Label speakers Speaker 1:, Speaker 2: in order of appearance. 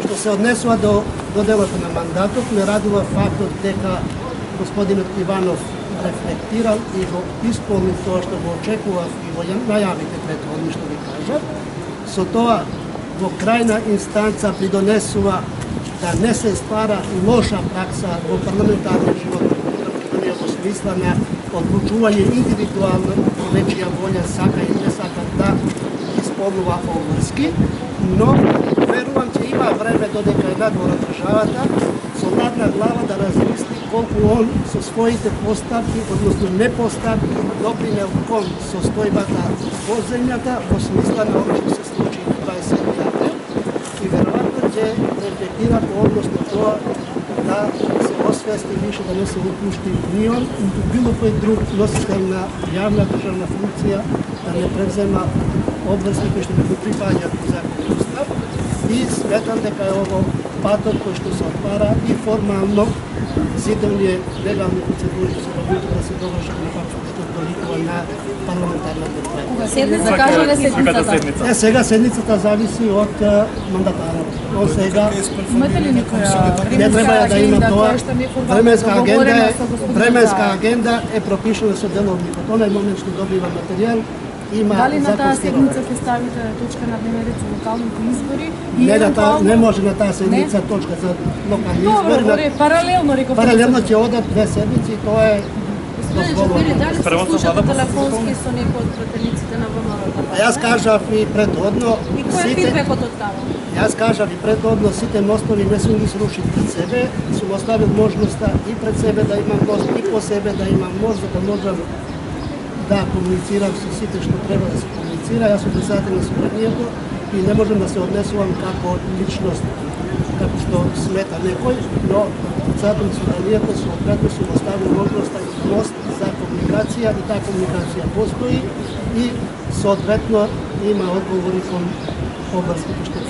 Speaker 1: Што се однесува до делот на мандатот, ме радува фактот дека господинот Иванов рефлектирал и го исполни тоа што го очекував и во најавите претходни што ви кажав. Со тоа во крајна инстанца придонесува да не се ствара лоша пракса во парламентарниот живот во смисла на одлучување индивидуално нечија волја сака и не сака да исполнува обврски, но верувам че има време додека е надвор од државата со ладна глава да размисли колку он со своите поставки, односно непоставки, допринел кон состојбата во земјата во смисла на оно што се случи 20 април и веројатно ќе рефлектира по односно тоа да се освести више да не се упушти ни он, ниту било кој друг носител на јавна државна функција да не превзема обврски кои што не го припаѓаат по закон и устав и сметам дека е ово патот кој што се отвара и формално сите оние легални процедури што се добитува да се довршат на факт што доликува на парламентарна демокрација.
Speaker 2: Кога седница кажале седницата?
Speaker 1: Сега седницата зависи од мандатарот. Он сега
Speaker 2: имате ли некоја
Speaker 1: не треба да има тоа. Временска
Speaker 2: агенда
Speaker 1: агенда е пропишана со деловникот. Онај момент што добива материјал има.
Speaker 2: Дали на таа седница ќе ставите точка на дневен ред за локалните избори?
Speaker 1: Не може на таа седница точка за локални избори.
Speaker 2: Добро, паралелно реков.
Speaker 1: Паралелно ќе одат две седници и тоа е дозволено.
Speaker 3: Дали се слушате телефонски со некој од пратениците на ВМРО?
Speaker 1: Јас кажав и предходно
Speaker 3: И кој е фидбекот од таму?
Speaker 1: Јас кажав и предходно сите мостови не сум ги срушил пред себе, сум оставил можноста и пред себе да имам мост и по себе да имам мост за да можам да комуницирам со сите што треба да се комуницира. Јас сум председател на собранието и не можам да се однесувам како личност, како што смета некој, но председател на собранието соодветно сум оставил можноста и мост за комуникација и таа комуникација постои и соодветно има одговори кон обврските што